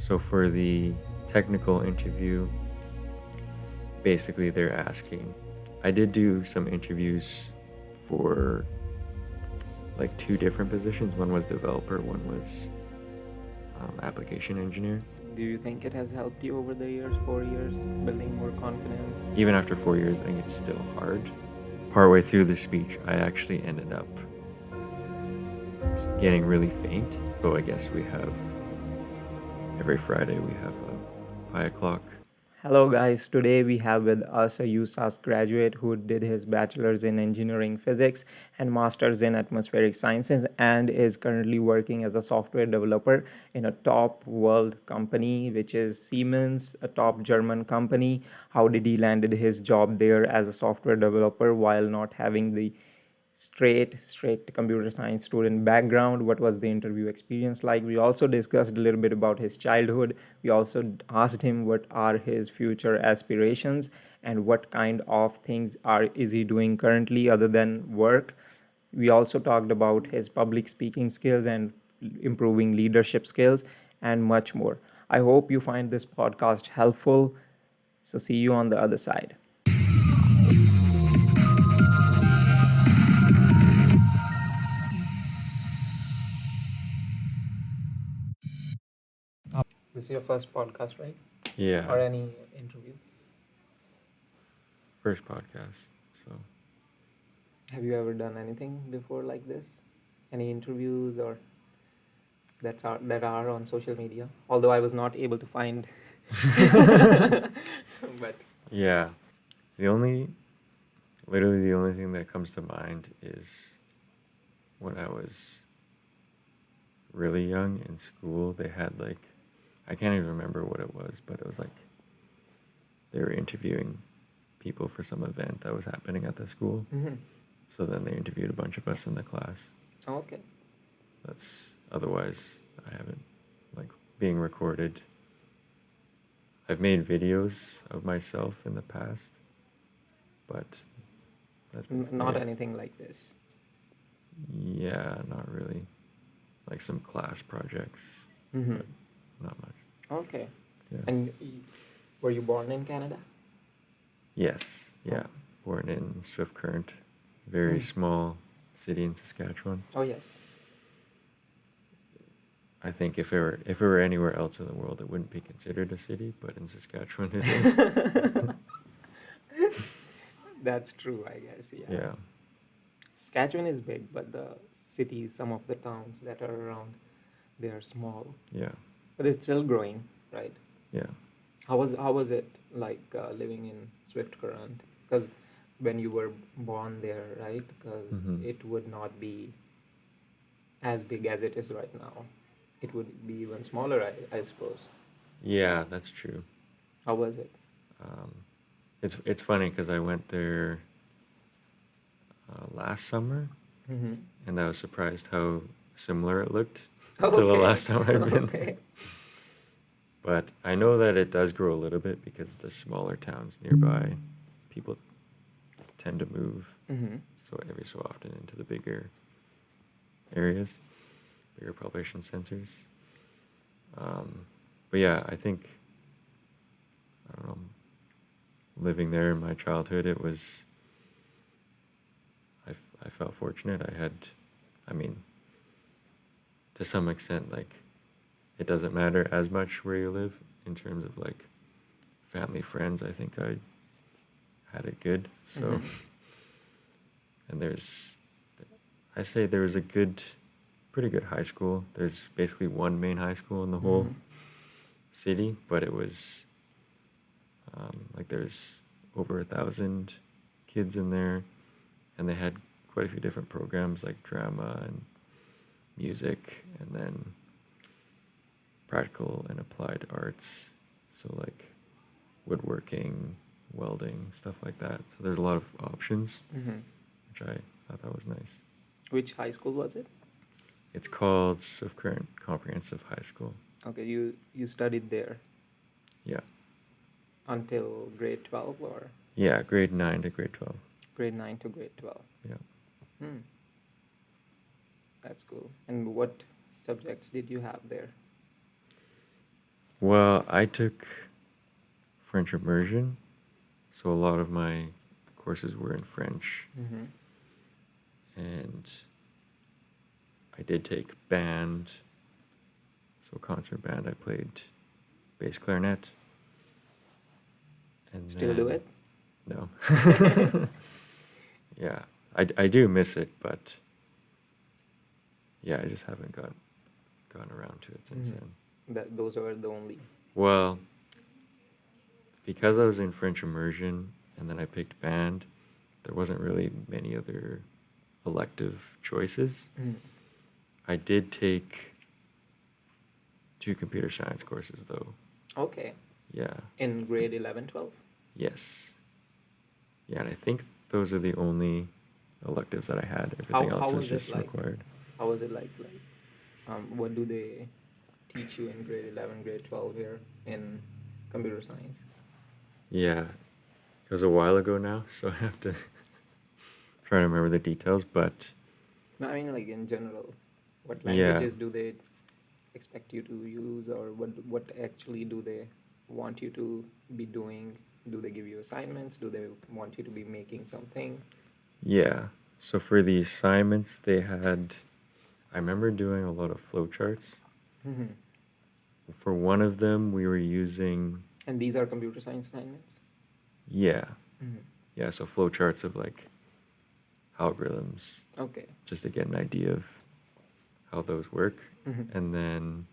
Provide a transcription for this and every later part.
So for the technical interview, basically they're asking, I did do some interviews for like 2 different positions. One was developer, one was application engineer. Do you think it has helped you over the years, 4 years, building more confidence? Even after 4 years, I think it's still hard. Partway through the speech, I actually ended up getting really faint. So I guess we have, every Friday we have a pi o'clock. Hello guys, today we have with us a Usask graduate who did his bachelor's in engineering physics and master's in atmospheric sciences and is currently working as a software developer in a top world company which is Siemens, a top German company. How did he landed his job there as a software developer while not having the strict computer science student background? What was the interview experience like? We also discussed a little bit about his childhood. We also asked him what are his future aspirations and what kind of things is he doing currently other than work. We also talked about his public speaking skills and improving leadership skills and much more. I hope you find this podcast helpful. So see you on the other side. This is your first podcast, right? Yeah. Or any interview? First podcast. So Have you ever done anything before like this? Any interviews or that are on social media? Although I was not able to find. But yeah, literally the only thing that comes to mind is when I was really young in school, they had like, I can't even remember what it was, but it was like they were interviewing people for some event that was happening at the school. So then they interviewed a bunch of us in the class. Okay. Otherwise, I haven't, like, being recorded. I've made videos of myself in the past, but that's Not anything like this. Yeah, not really. Like some class projects, but not much. Okay. Yeah. And were you born in Canada? Yes, yeah. Born in Swift Current, very small city in Saskatchewan. Oh yes. I think if it were anywhere else in the world, it wouldn't be considered a city, but in Saskatchewan it is. That's true, I guess. Yeah. Yeah. Saskatchewan is big, but the cities, some of the towns that are around, they are small. Yeah. But it's still growing, right? Yeah. How was it like living in Swift Current? Because when you were born there, right? Because it would not be as big as it is right now. It would be even smaller, I suppose. Yeah, that's true. How was it? It's funny because I went there last summer, and I was surprised how similar it looked to the last time I've been there. But I know that it does grow a little bit because the smaller towns nearby, people tend to move so every so often into the bigger areas, bigger population centers. But yeah, I think, I don't know, living there in my childhood, it was, I felt fortunate. I mean, to some extent, like, it doesn't matter as much where you live in terms of like family, friends. I think I had it good. So, and I say there was a pretty good high school. There's basically one main high school in the whole city, but it was like there's over 1,000 kids in there, and they had quite a few different programs like drama and music, and then practical and applied arts, so like woodworking, welding, stuff like that. So there's a lot of options, which I thought was nice. Which high school was it? It's called Swift Current Comprehensive High School. Okay, you studied there. Yeah. Until grade 12 or? Yeah, grade 9 to grade 12. Grade 9 to grade 12. Yeah. That's cool. And what subjects did you have there? Well, I took French immersion, so a lot of my courses were in French. Mm-hmm. And I did take band, so concert band. I played bass clarinet. And Still do then- it? No. Yeah, I do miss it, but yeah, I just haven't gone around to it since Mhm. then. Those are the only. Well, because I was in French immersion and then I picked band, there wasn't really many other elective choices. Mm. I did take 2 computer science courses though. Okay. Yeah. In grade 11, 12? Yes. Yeah, and I think those are the only electives that I had. Everything How else was was it just like? required. How was it like? What do they teach you in grade 11, grade 12 here in computer science? Yeah, it was a while ago now, so I have to try to remember the details, but No, I mean like in general, what Yeah. languages do they expect you to use, or what actually do they want you to be doing? Do they give you assignments? Do they want you to be making something? yeah. So for the assignments, I remember doing a lot of flowcharts. Mm-hmm. For one of them, we were using, And these are computer science assignments? yeah, Mm-hmm. yeah, so flowcharts of like algorithms, Okay. just to get an idea of how those work. Mhm. And then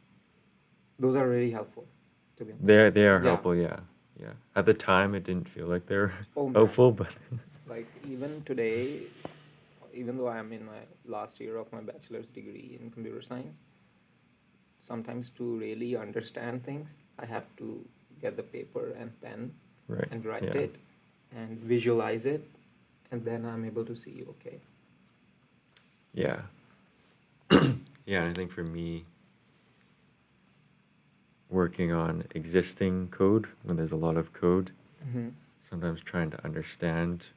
Those are really helpful, to be honest. they are Yeah. helpful, yeah, yeah. At the time, it didn't feel like they were Oh, man. helpful, but Like even today, even though I'm in my last year of my bachelor's degree in computer science, sometimes to really understand things, I have to get the paper and pen right, and write yeah. it and visualize it, and then I'm able to see, okay. Yeah. Yeah, and I think for me, working on existing code, when there's a lot of code, Mm-hmm. sometimes trying to understand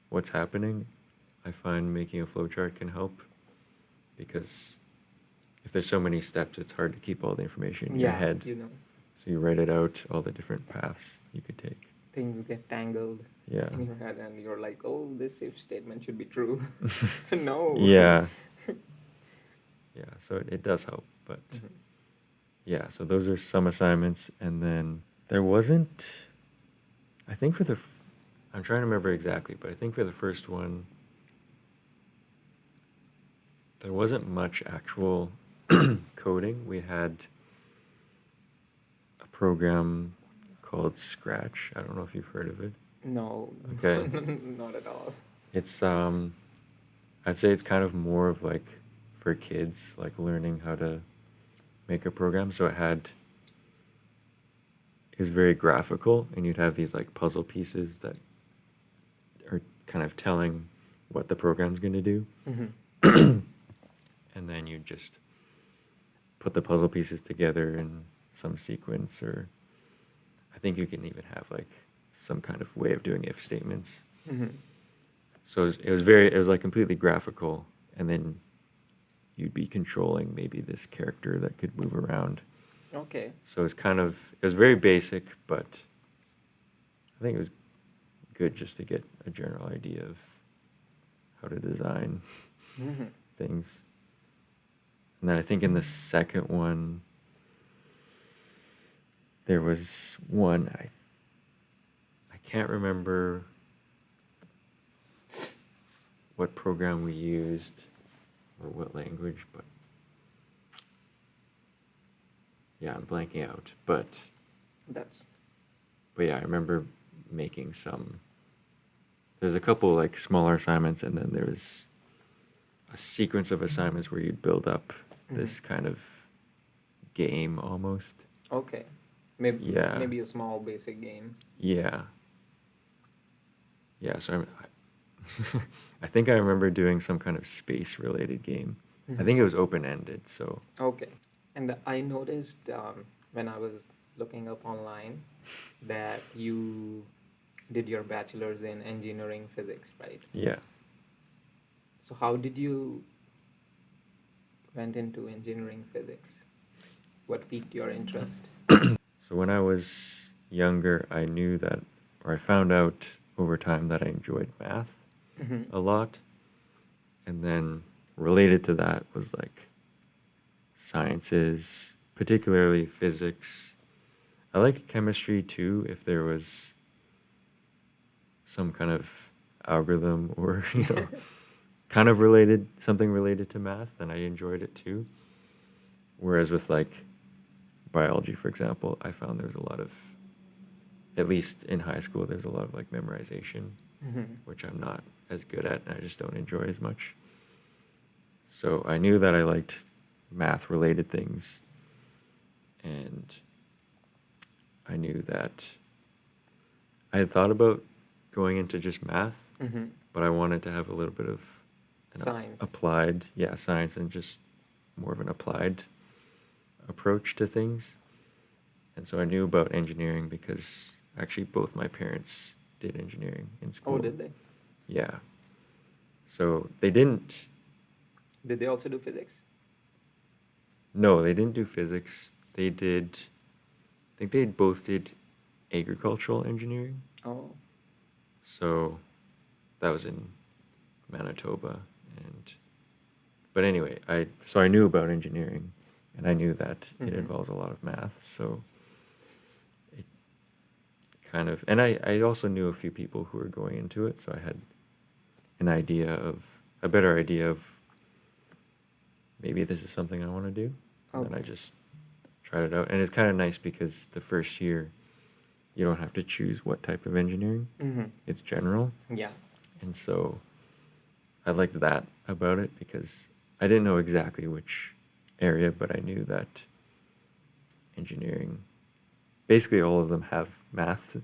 what's happening, I find making a flowchart can help, because if there's so many steps, it's hard to keep all the information in your Yeah, head. you know, So you write it out, all the different paths you could take. things get tangled Yeah. in your head, and you're like, oh, this if statement should be true. No. Yeah. Yeah, so it does help, but Mhm. yeah, so those are some assignments, and then there wasn't, I think I'm trying to remember exactly, but I think for the first one, there wasn't much actual coding. We had a program called Scratch. I don't know if you've heard of it. No. Okay. Not at all. It's I'd say it's kind of more of like for kids, like learning how to make a program. So it was very graphical, and you'd have these like puzzle pieces that are kind of telling what the program's going to do. Mm-hmm. And then you just put the puzzle pieces together in some sequence, or I think you can even have like some kind of way of doing if statements. Mm-hmm. So it was like completely graphical, and then you'd be controlling maybe this character that could move around. Okay. So it was very basic, but I think it was good just to get a general idea of how to design Mm-hmm. things. And then I think in the second one, there was one, I can't remember what program we used or what language, but yeah, I'm blanking out. But yeah, I remember making there's a couple like smaller assignments, and then there's a sequence of assignments where you'd build up this kind of game almost. Okay. Maybe Yeah. maybe a small basic game. Yeah. Yeah, so I think I remember doing some kind of space-related game. I think it was open-ended, so Okay. And I noticed when I was looking up online that you did your bachelor's in engineering physics, right? yeah. So how did you went into engineering physics? What piqued your interest? So when I was younger, I knew that, or I found out over time that I enjoyed math a lot. And then related to that was like sciences, particularly physics. I liked chemistry too, if there was some kind of algorithm or, kind of related, something related to math, then I enjoyed it too. Whereas with like biology, for example, I found there was a lot of, at least in high school, there's a lot of like memorization, which I'm not as good at, and I just don't enjoy as much. So I knew that I liked math related things, and I knew that I had thought about going into just math, but I wanted to have a little bit of an Science. applied, science, and just more of an applied approach to things. And so I knew about engineering because actually both my parents did engineering in school. Oh, did they? Yeah. So they didn't. Did they also do physics? No, they didn't do physics. They did. I think they both did agricultural engineering. Oh. So that was in Manitoba, but anyway, I knew about engineering, and I knew that it involves a lot of math. So it kind of, and I also knew a few people who were going into it, so I had a better idea of maybe this is something I want to do. And then I just tried it out, and it's kind of nice because the first year you don't have to choose what type of engineering. It's general. Yeah. And so I liked that about it because I didn't know exactly which area, but I knew that engineering, basically all of them have math,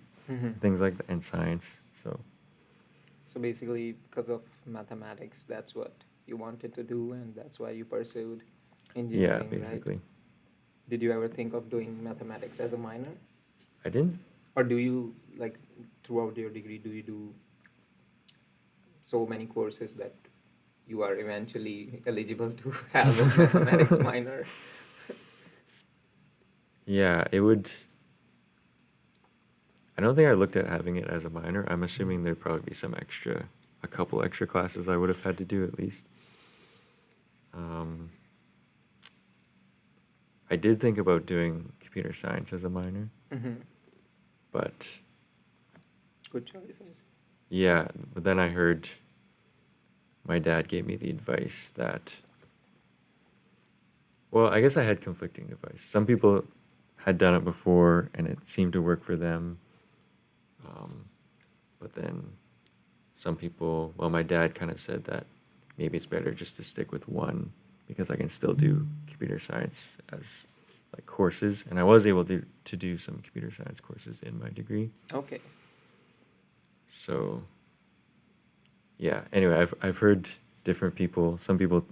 things like that, and science. So basically, because of mathematics, that's what you wanted to do, and that's why you pursued engineering, yeah, basically. right? Did you ever think of doing mathematics as a minor? I didn't. Or do you, like, throughout your degree, do you do so many courses that you are eventually eligible to have a mathematics minor? Yeah, it would. I don't think I looked at having it as a minor. I'm assuming there'd probably be a couple extra classes I would have had to do at least. I did think about doing computer science as a minor, but Good choice, I see. yeah, but then I heard my dad gave me the advice that, well, I guess I had conflicting advice. Some people had done it before and it seemed to work for them. But then some people, well, my dad kind of said that maybe it's better just to stick with one because I can still do computer science as like courses. And I was able to do some computer science courses in my degree. Okay. So, yeah. Anyway, I've heard different people. Some people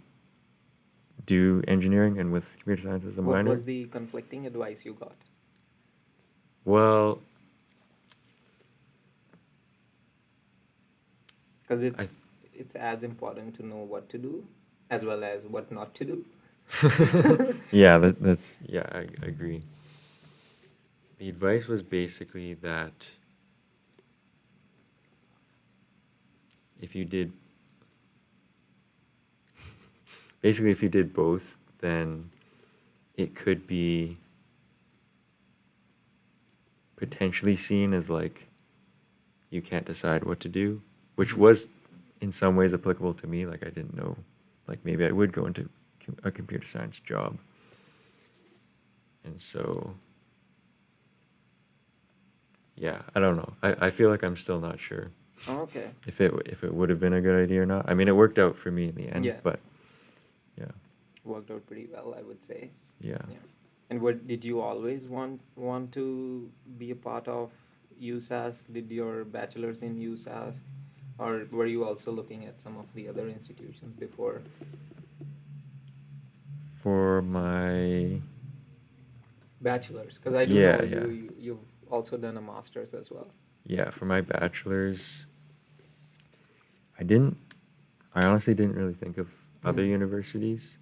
do engineering and with computer science as a What minor. was the conflicting advice you got? Well, Because it's as important to know what to do as well as what not to do. yeah, I agree. The advice was basically that if you did both, then it could be potentially seen as like you can't decide what to do, which was in some ways applicable to me. Like I didn't know, like maybe I would go into a computer science job. And so, yeah, I don't know. I feel like I'm still not sure Oh, okay. if it would have been a good idea or not. I mean, it worked out for me in the end, Yeah. but yeah. Worked out pretty well, I would say. Yeah. And what did you always want to be a part of Usask? Did your bachelor's in Usask, or were you also looking at some of the other institutions before? For my Bachelor's, because I do Yeah, know yeah. you've also done a master's as well. for my bachelor's, I honestly didn't really think of other universities.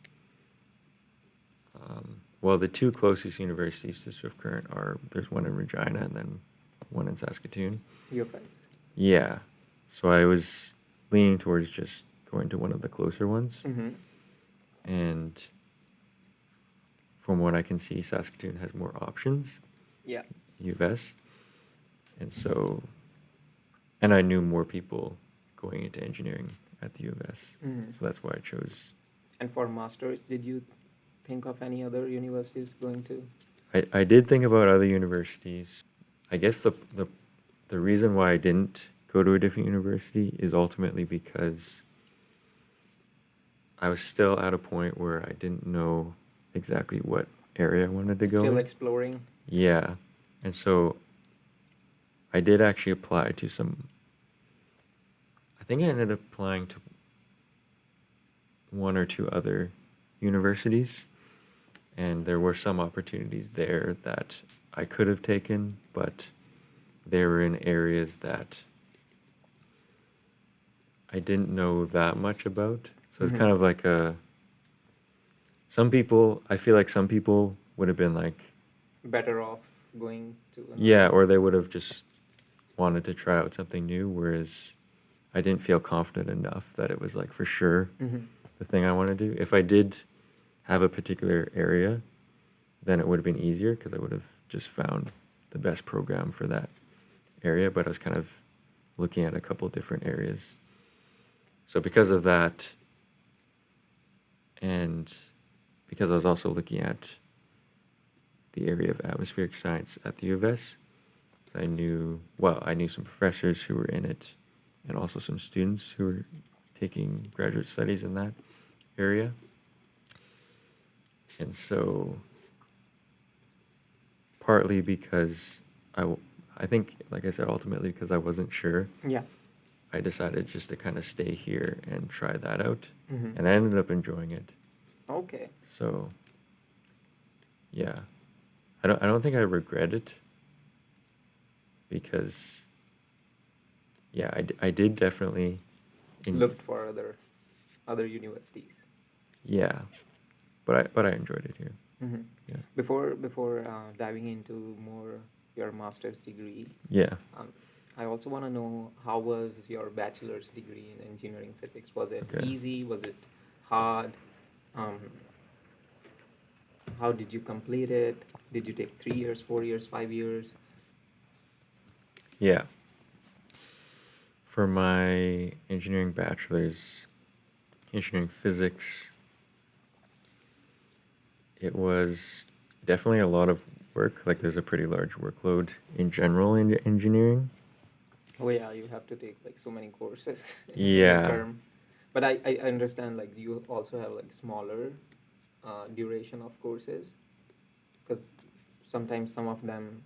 well, the two closest universities to Swift Current there's one in Regina and then one in Saskatoon. UFS. Yeah. So I was leaning towards just going to one of the closer ones. Mm-hmm. And from what I can see, Saskatoon has more options. Yeah. UVS. And so, and I knew more people going into engineering at the UVS. Mm-hmm. So that's why I chose. And for masters, did you think of any other universities going to? I did think about other universities. I guess the reason why I didn't go to a different university is ultimately because I was still at a point where I didn't know exactly what area I wanted to go Still in. exploring. Yeah. And so I did actually apply to I think I ended up applying to one or two other universities. And there were some opportunities there that I could have taken, but they were in areas that I didn't know that much about. So it's Mhm. kind of like I feel like some people would have been like, Better off going to another. yeah, or they would have just wanted to try out something new, whereas I didn't feel confident enough that it was like for sure Mhm. the thing I want to do. If I did have a particular area, then it would have been easier because I would have just found the best program for that area. But I was kind of looking at a couple different areas. So because of that, and because I was also looking at the area of atmospheric science at the UVS, I knew some professors who were in it and also some students who were taking graduate studies in that area. And so partly because I think, like I said, ultimately because I wasn't sure, Yeah. I decided just to kind of stay here and try that out. Mhm. And I ended up enjoying it. Okay. So, yeah. I don't think I regret it because, yeah, I did definitely Looked for other universities. Yeah. But I enjoyed it here. Mhm. Yeah. Before diving into more your master's degree, Yeah. I also want to know, how was your bachelor's degree in engineering physics? Was it Okay. easy? Was it hard? Um, how did you complete it? Did you take 3 years, 4 years, 5 years? Yeah. For my engineering bachelor's, engineering physics, it was definitely a lot of work. Like there's a pretty large workload in general in engineering. Oh yeah, you have to take like so many courses in Yeah. a term. But I understand like you also have like smaller duration of courses, because sometimes some of them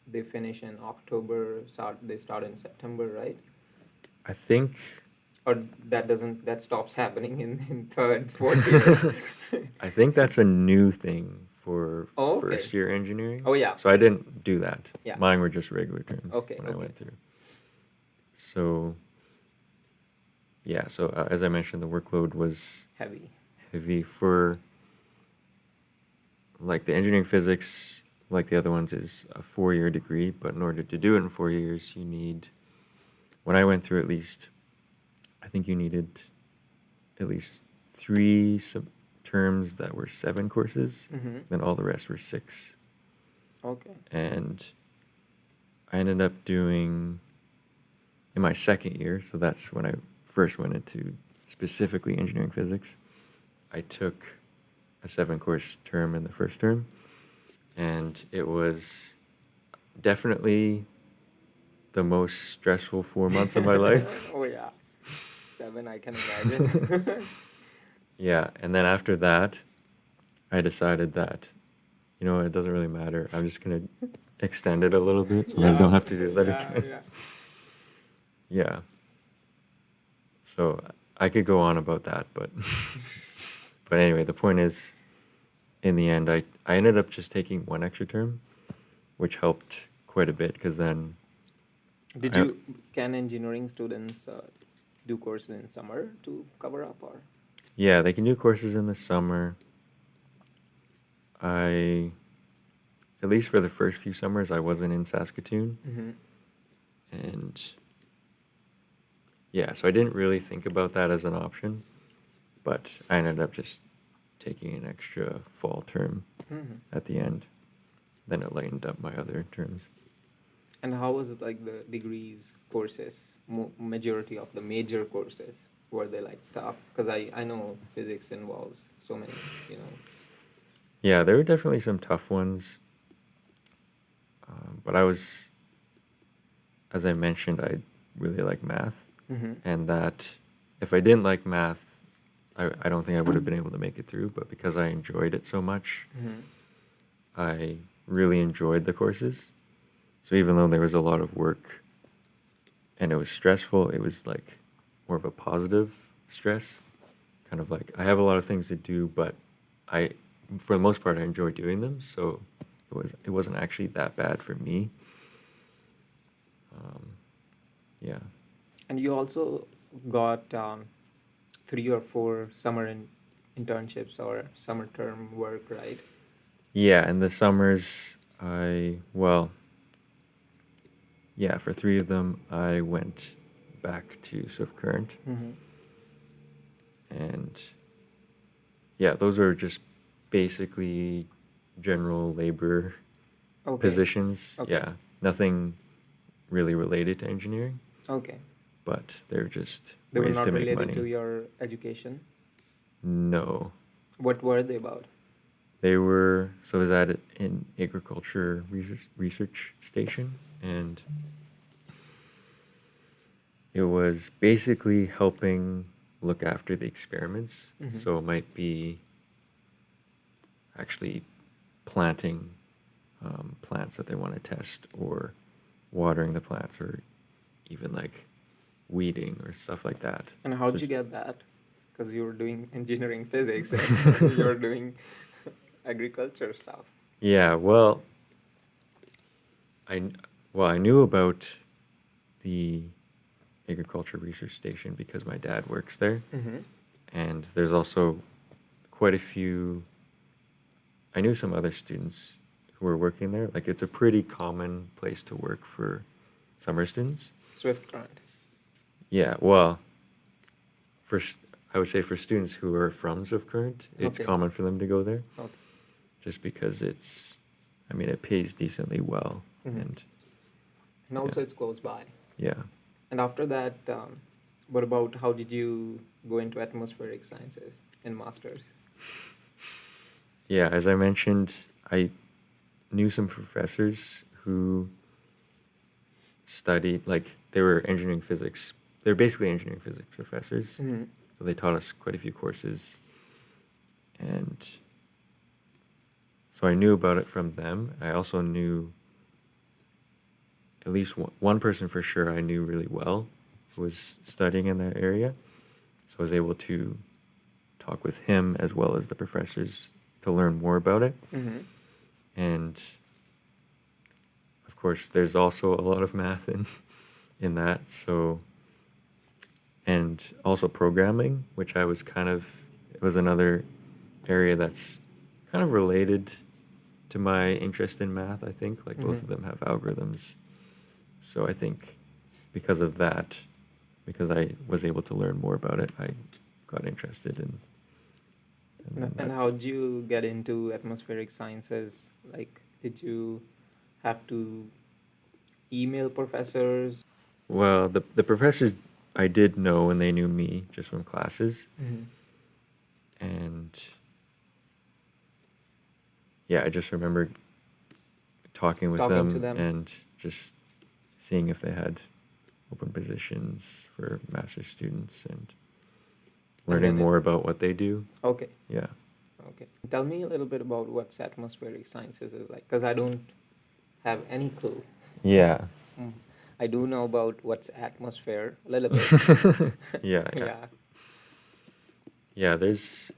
they finish in October, they start in September, right? I think Or that stops happening in third, fourth year. I think that's a new thing for Oh, okay. first year engineering. Oh, yeah. So I didn't do that. Yeah. Mine were just regular terms Okay, when I okay. went through. So yeah, so as I mentioned, the workload was Heavy. for like the engineering physics, like the other ones, is a 4-year degree, but in order to do it in 4 years, you need, when I went through at least, I think you needed at least 3 terms that were 7 courses, Mm-hmm. then all the rest were 6. Okay. And I ended up doing, in my second year, so that's when I first went into specifically engineering physics, I took a 7-course term in the first term, and it was definitely the most stressful 4 months of my life. Oh yeah, 7, I can imagine. Yeah, and then after that, I decided that, it doesn't really matter. I'm just gonna extend it a little bit so that I don't have to do that again. Yeah. Yeah. So I could go on about that, but but anyway, the point is, in the end, I ended up just taking 1 extra term, which helped quite a bit because then. Can engineering students do courses in summer to cover up, or? Yeah, they can do courses in the summer. I, at least for the first few summers, I wasn't in Saskatoon. And yeah, so I didn't really think about that as an option, but I ended up just taking an extra fall term at the end. Then it lightened up my other terms. And how was like the degrees courses? Majority of the major courses, were they like tough? Because I know physics involves so many, you know. Yeah, there were definitely some tough ones. But as I mentioned, I really like math. And that if I didn't like math, I don't think I would have been able to make it through. But because I enjoyed it so much, I really enjoyed the courses. So even though there was a lot of work and it was stressful, it was like more of a positive stress. Kind of like I have a lot of things to do, but for the most part, I enjoy doing them. So it wasn't actually that bad for me. Yeah. And you also got 3 or 4 summer internships or summer term work, right? Yeah, in the summers, for 3 of them, I went back to Swift Current. And yeah, those are just basically general labor positions. Okay. Yeah, nothing really related to engineering, Okay. but they're just They were ways not to make related money. to your education? No. What were they about? They were, so I was at an agriculture research station, and it was basically helping look after the experiments. So it might be actually planting plants that they want to test, or watering the plants, or even like weeding or stuff like that. And how did you get that? Because you were doing engineering physics and you were doing agriculture stuff. Yeah, well, I knew about the agriculture research station because my dad works there, and there's also quite a few. I knew some other students who were working there. Like, it's a pretty common place to work for summer students. Swift Current. Yeah, well, I would say for students who are from Swift Current, it's common for them to go there. Okay. Just because it pays decently well. And also it's close by. Yeah. And after that, what about how did you go into atmospheric sciences in masters? Yeah, as I mentioned, I knew some professors who studied, like, they were engineering physics. They're basically engineering physics professors. So they taught us quite a few courses. And so I knew about it from them. I also knew at least one person for sure I knew really well who was studying in that area. So I was able to talk with him as well as the professors to learn more about it. And of course, there's also a lot of math in that. So, and also programming, which it was another area that's kind of related to my interest in math, I think. Like, both of them have algorithms. So I think because of that, because I was able to learn more about it, I got interested in. And how did you get into atmospheric sciences? Like, did you have to email professors? Well, the professors I did know, and they knew me just from classes. And yeah, I just remember talking to them and just seeing if they had open positions for master's students and learning more about what they do. Okay. Yeah. Okay. Tell me a little bit about what atmospheric sciences is like, because I don't have any clue. Yeah. I do know about what's atmosphere a little bit. Yeah. Yeah, there's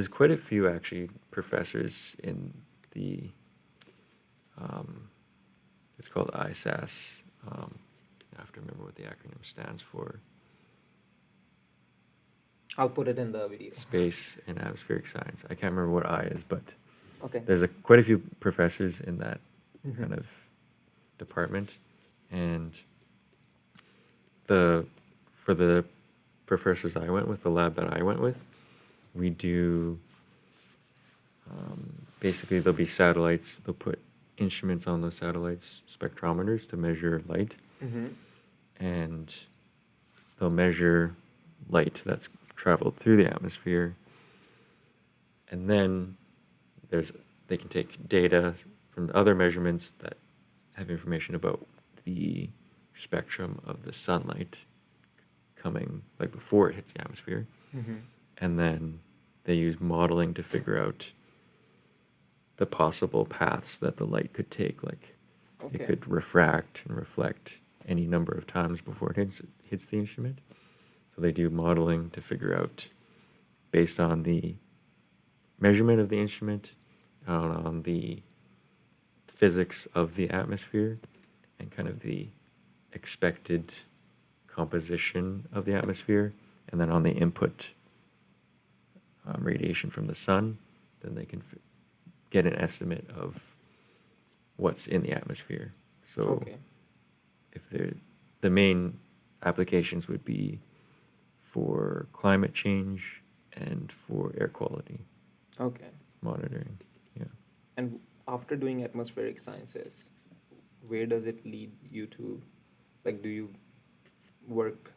quite a few actually professors in the it's called ISAS. I have to remember what the acronym stands for. I'll put it in the video. space and atmospheric science. I can't remember what I is, but Okay. there's quite a few professors in that Mhm. kind of department, and for the professors I went with, the lab that I went with, we do basically there'll be satellites. They'll put instruments on those satellites, spectrometers to measure light, Mhm. and they'll measure light that's traveled through the atmosphere, and then they can take data from the other measurements that have information about the spectrum of the sunlight coming like before it hits the atmosphere, Mhm. and then they use modeling to figure out the possible paths that the light could take. Like Okay. it could refract and reflect any number of times before it hits the instrument. So they do modeling to figure out, based on the measurement of the instrument, on the physics of the atmosphere, and kind of the expected composition of the atmosphere, and then on the input radiation from the sun, then they can get an estimate of what's in the atmosphere. So Okay. if the main applications would be for climate change and for air quality Okay. monitoring. Yeah. And after doing atmospheric sciences, where does it lead you to? Like, do you work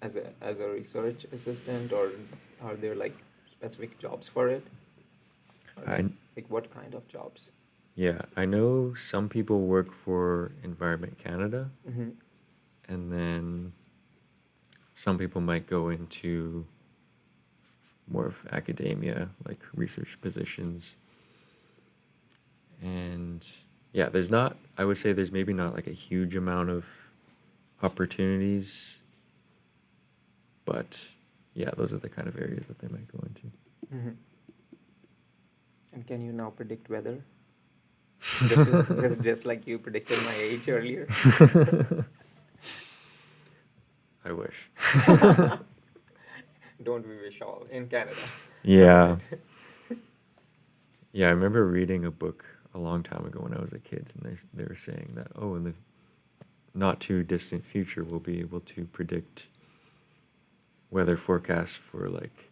as a research assistant, or are there like specific jobs for it? Or I like what kind of jobs? Yeah, I know some people work for Environment Canada, Mm-hmm. and then some people might go into more of academia, like research positions. And yeah, I would say there's maybe not like a huge amount of opportunities, but yeah, those are the kind of areas that they might go into. Mm-hmm. And can you now predict weather? Just like you predicted my age earlier. I wish. Don't we wish all in Canada? Yeah. Yeah, I remember reading a book a long time ago when I was a kid, and they were saying that, oh, in the not too distant future, we'll be able to predict weather forecasts for like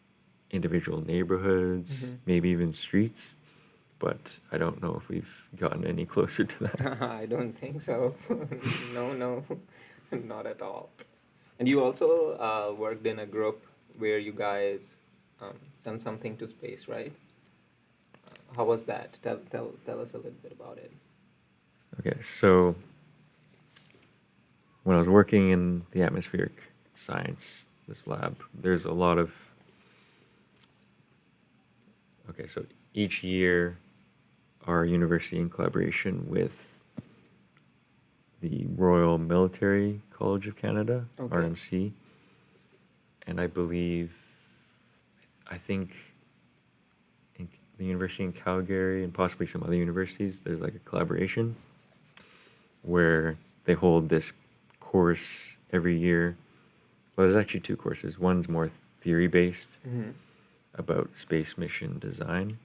individual neighborhoods, Mhm. maybe even streets, but I don't know if we've gotten any closer to that. I don't think so. No, not at all. And you also worked in a group where you guys sent something to space, right? How was that? Tell us a little bit about it. Okay, so when I was working in the atmospheric science, this lab, there's a lot of. Okay, so each year, our university, in collaboration with the Royal Military College of Canada, Okay. RMC, and I think in the university in Calgary and possibly some other universities, there's like a collaboration where they hold this course every year. Well, there's actually two courses. One's more theory-based Mm-hmm. about space mission design,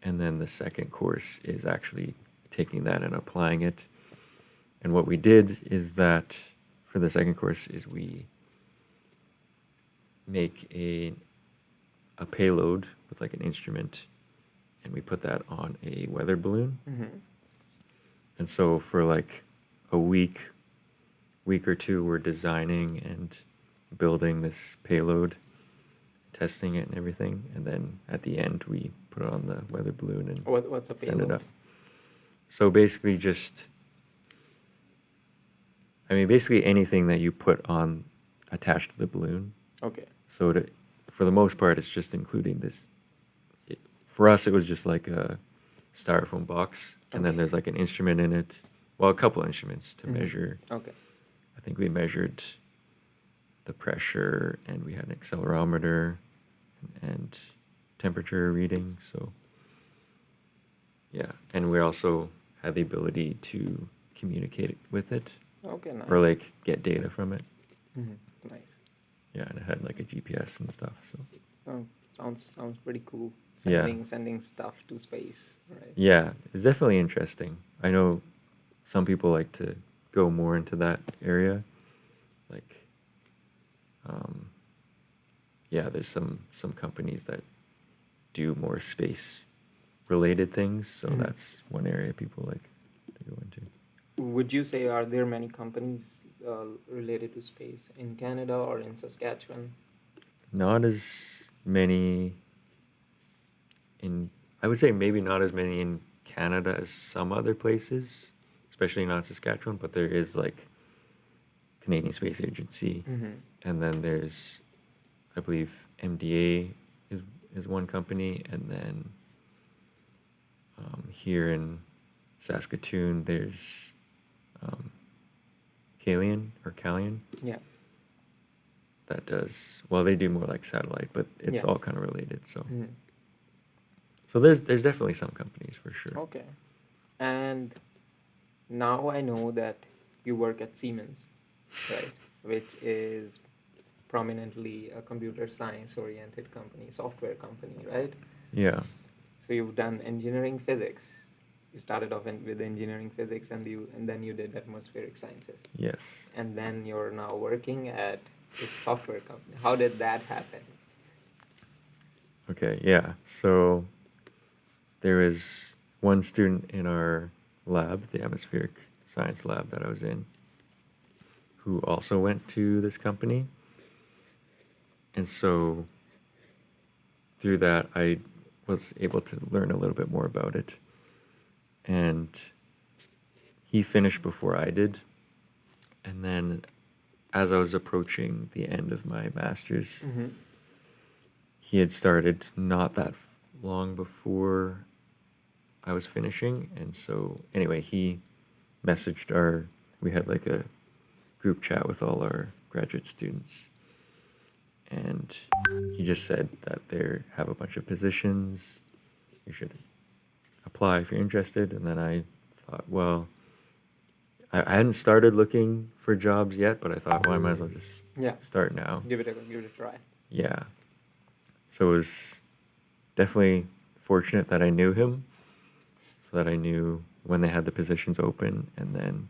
and then the second course is actually taking that and applying it. And what we did is that for the second course is we make a payload with like an instrument, and we put that on a weather balloon. Mm-hmm. And so for like a week or two, we're designing and building this payload, testing it and everything, and then at the end we put it on the weather balloon and What's a send payload? it up. So basically basically anything that you put on attached to the balloon. Okay. So for the most part, it's just including this. For us, it was just like a styrofoam box, and then Okay. there's like an instrument in it. Well, a couple instruments to Mhm. measure. Okay. I think we measured the pressure, and we had an accelerometer and temperature reading. So yeah, and we also had the ability to communicate with it Okay. Nice. or like get data from it. Mhm. Nice. Yeah, and it had like a GPS and stuff. So Oh, sounds pretty cool. yeah, Sending stuff to space, right? yeah, it's definitely interesting. I know some people like to go more into that area. Like, um, yeah, there's some companies that do more space related things, so Mhm. that's one area people like to go into. Would you say are there many companies related to space in Canada or in Saskatchewan? Not as many in, I would say maybe not as many in Canada as some other places, especially not Saskatchewan, but there is like Canadian Space Agency, Mm-hmm. and then there's, I believe, MDA is one company, and then here in Saskatoon there's um, Calian Yeah. that does, well, they do more like satellite, but it's Yeah. all kind of related. So Mhm. so there's definitely some companies for sure. Okay. And now I know that you work at Siemens, right? Which is prominently a computer science oriented company, software company, right? Yeah. So you've done engineering physics. You started off with engineering physics and then you did atmospheric sciences. Yes. And then you're now working at this software company. How did that happen? Okay. Yeah. So there was one student in our lab, the atmospheric science lab that I was in, who also went to this company. And so through that, I was able to learn a little bit more about it. And he finished before I did. And then as I was approaching the end of my master's, Mm-hmm. he had started not that long before I was finishing. And so, anyway, he messaged we had like a group chat with all our graduate students. And he just said that they have a bunch of positions. You should apply if you're interested. And then I thought, well, I hadn't started looking for jobs yet, but I thought, well, I might as well just Yeah. start now. Give it a try. Yeah. So it was definitely fortunate that I knew him, so that I knew when they had the positions open. And then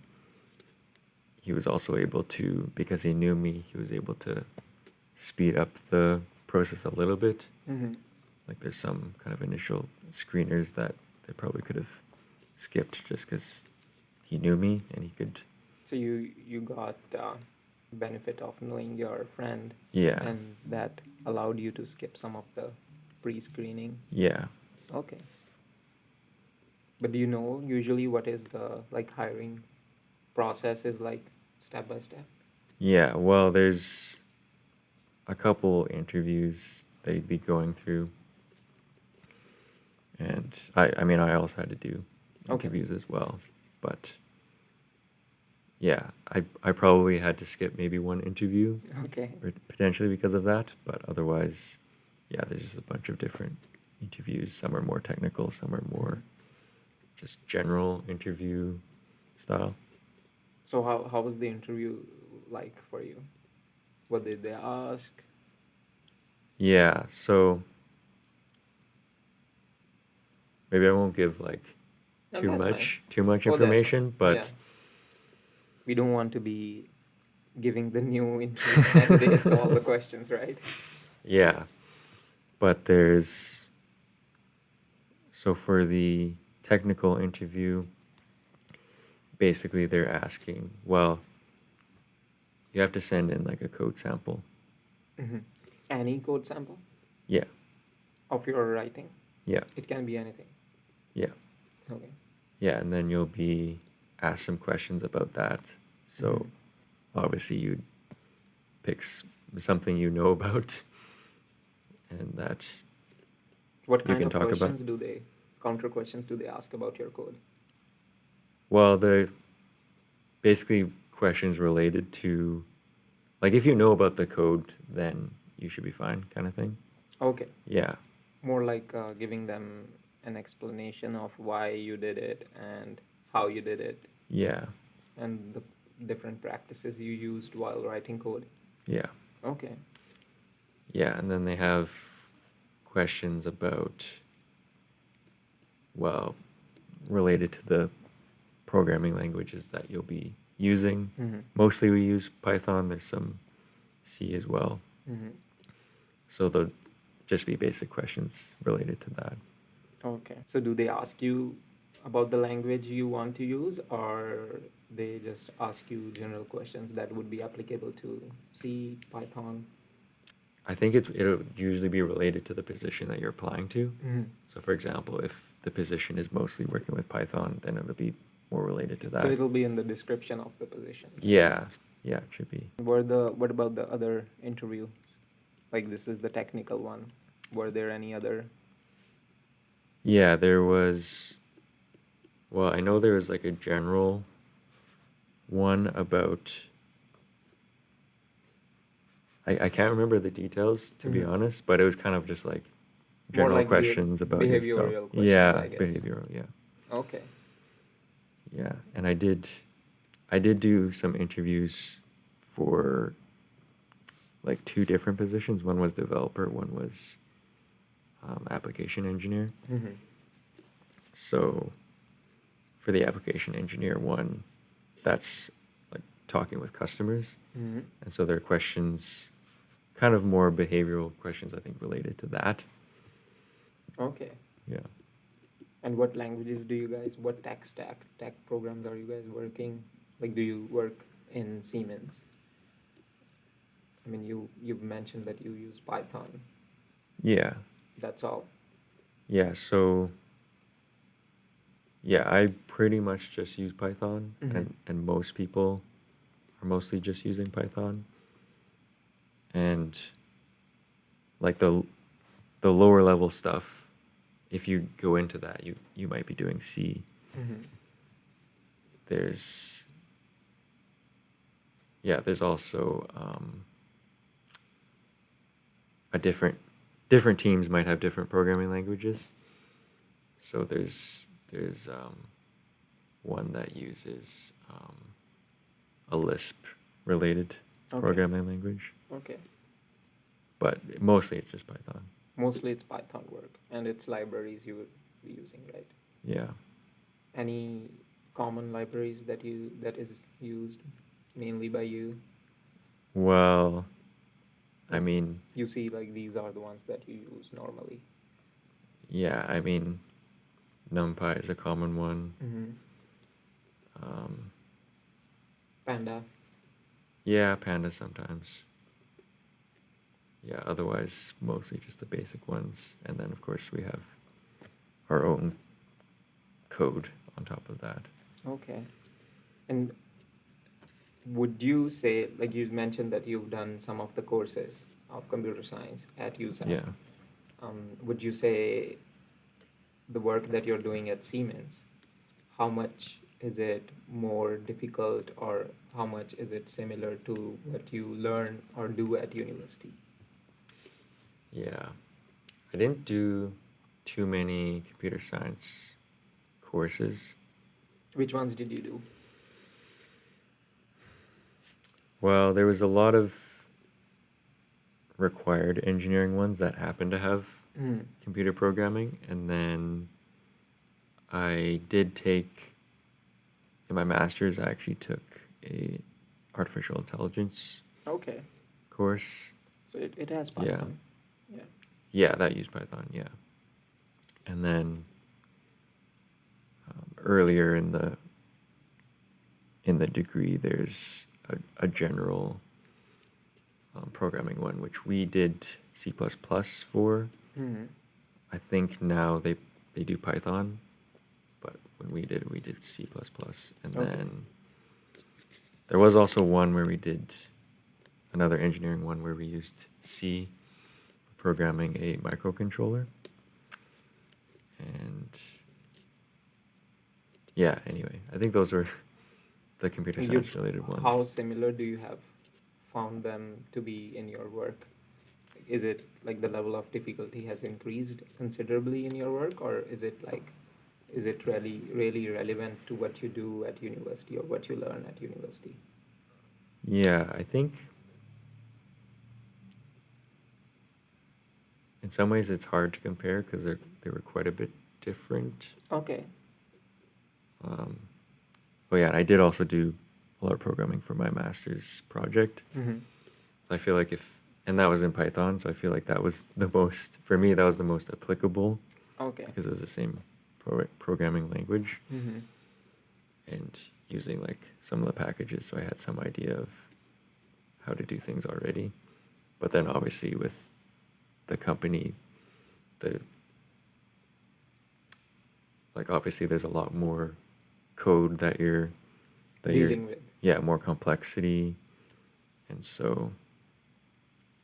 he was also able to, because he knew me, he was able to speed up the process a little bit. Mm-hmm. Like there's some kind of initial screeners that they probably could have skipped just because he knew me and he could. So you got benefit of knowing your friend, Yeah. and that allowed you to skip some of the pre-screening. Yeah. Okay. But do you know usually what is the like hiring process is like step by step? Yeah. Well, there's a couple interviews they'd be going through. And I mean, I also had to do Okay. interviews as well. But yeah, I probably had to skip maybe one interview Okay. potentially because of that. But otherwise, yeah, there's just a bunch of different interviews. Some are more technical, some are more just general interview style. So how was the interview like for you? What did they ask? Yeah, so maybe I won't give like No, too that's fine. much Oh, that's information, fine. but Yeah. We don't want to be giving the new interview candidates all the questions, right? yeah. But there's, so for the technical interview, basically they're asking, well, you have to send in like a code sample. Mm-hmm. Any code sample Yeah, of your writing? yeah, It can be anything. yeah. Okay. Yeah, and then you'll be asked some questions about that. So Mhm. obviously you'd pick something you know about and that What you kind can of talk about. questions do they, counter questions do they ask about your code? Well, the basically questions related to, like, if you know about the code, then you should be fine, kind of thing. Okay. Yeah, More like giving them an explanation of why you did it and how you did it yeah, and the different practices you used while writing code. yeah. Okay. Yeah, and then they have questions about, well, related to the programming languages that you'll be using. Mostly we use Python. There's some C as well. So they'll just be basic questions related to that. Okay. So do they ask you about the language you want to use, or they just ask you general questions that would be applicable to C, Python? I think it'll usually be related to the position that you're applying to. So for example, if the position is mostly working with Python, then it'll be more related to that. So it'll be in the description of the position. Yeah, it should be. What about the other interview? Like this is the technical one. Were there any other? Yeah, there was, well, I know there was like a general one about, I can't remember the details, to be honest, but it was kind of just like More general like questions about yourself. behavioral questions, Yeah, I guess. behavioral, yeah. Okay. Yeah, and I did do some interviews for like two different positions. One was developer, one was application engineer. So for the application engineer one, that's like talking with customers. And so there are questions, kind of more behavioral questions, I think, related to that. Okay. Yeah. And what languages do you guys, what tech programs are you guys working? Like, do you work in Siemens? I mean, you've mentioned that you use Python. Yeah. That's all. Yeah, so yeah, I pretty much just use Python, and most people are mostly just using Python. And like the lower level stuff, if you go into that, you might be doing C. There's also a different teams might have different programming languages. So there's one that uses a Lisp related programming language. Okay. But mostly it's just Python. Mostly it's Python work, and it's libraries you would be using, right? Yeah. Any common libraries that is used mainly by you? Well, I mean, you see like these are the ones that you use normally. Yeah, I mean, NumPy is a common one. Panda. Yeah, Panda sometimes. Yeah, otherwise mostly just the basic ones. And then of course we have our own code on top of that. Okay. And would you say, like you mentioned that you've done some of the courses of computer science at Usask. Yeah. Would you say the work that you're doing at Siemens, how much is it more difficult, or how much is it similar to what you learn or do at university? Yeah. I didn't do too many computer science courses. Which ones did you do? Well, there was a lot of required engineering ones that happened to have computer programming, and then I did take, in my master's, I actually took a artificial intelligence course. So it has Python. Yeah, that used Python, yeah. And then earlier in the degree, there's a general programming one, which we did C++ for. I think now they do Python, but when we did C++. And then there was also one where we did another engineering one where we used C programming a microcontroller. And yeah, anyway, I think those were the computer science related ones. How similar do you have found them to be in your work? Is it like the level of difficulty has increased considerably in your work, or is it really, really relevant to what you do at university or what you learn at university? Yeah, I think in some ways it's hard to compare because they were quite a bit different. Okay. Oh yeah, and I did also do a lot of programming for my master's project. Mm-hmm. So I feel like and that was in Python, so I feel like that was for me, that was the most applicable Okay. because it was the same programming language Mm-hmm. and using like some of the packages, so I had some idea of how to do things already. But then obviously with the company, obviously there's a lot more code that you're Dealing with. Yeah, more complexity, and so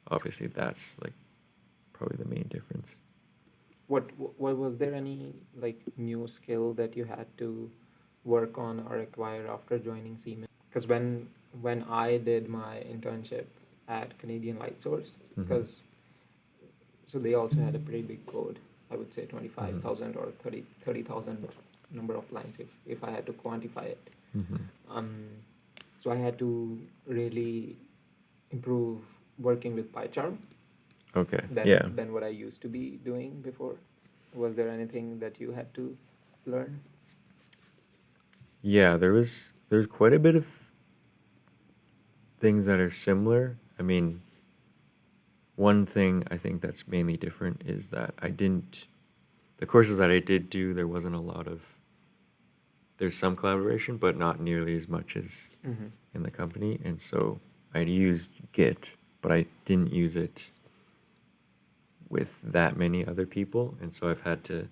obviously that's like probably the main difference. What was there any like new skill that you had to work on or acquire after joining Siemens? Because when I did my internship at Canadian Light Source, Mhm. because so they also had a pretty big code. I would say 25,000 or 30,000 number of lines if I had to quantify it. Mhm. So I had to really improve working with PyCharm Okay. Yeah. than what I used to be doing before. Was there anything that you had to learn? Yeah, there's quite a bit of things that are similar. I mean, one thing I think that's mainly different is that the courses that I did do, there's some collaboration, but not nearly as much as Mm-hmm. in the company. And so I used Git, but I didn't use it with that many other people. And so I've had to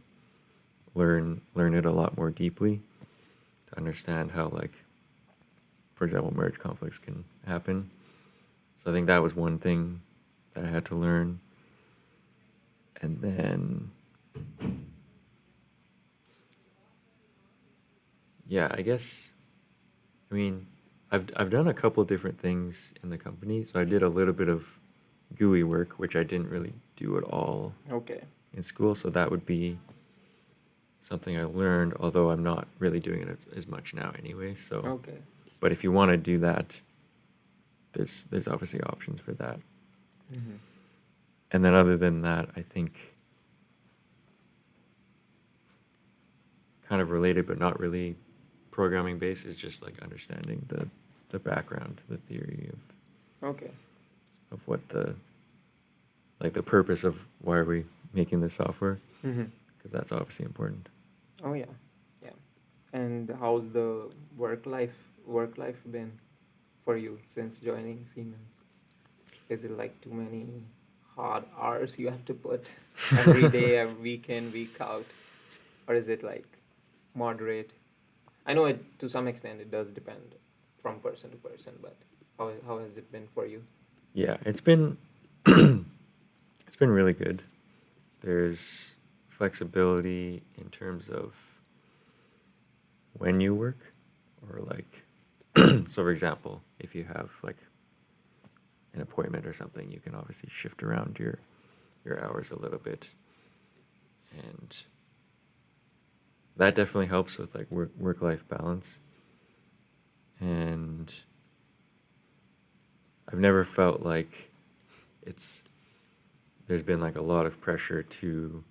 learn it a lot more deeply to understand how, like, for example, merge conflicts can happen. So I think that was one thing that I had to learn. And then, yeah, I mean, I've done a couple different things in the company. So I did a little bit of GUI work, which I didn't really do at all Okay. in school. So that would be something I learned, although I'm not really doing it as much now anyway. So, Okay. but if you want to do that, there's obviously options for that. Mm-hmm. And then other than that, I think kind of related but not really programming based is just like understanding the background, the theory Okay. of what the purpose of why are we making this software, Mm-hmm. because that's obviously important. Oh yeah, yeah. And how's the work life been for you since joining Siemens? Is it like too many hard hours you have to put every day, every weekend, week out, or is it like moderate? I know it to some extent it does depend from person to person, but how has it been for you? Yeah, it's been it's been really good. There's flexibility in terms of when you work, or like so for example, if you have like an appointment or something, you can obviously shift around your hours a little bit, and that definitely helps with like work-life balance. And I've never felt like there's been like a lot of pressure to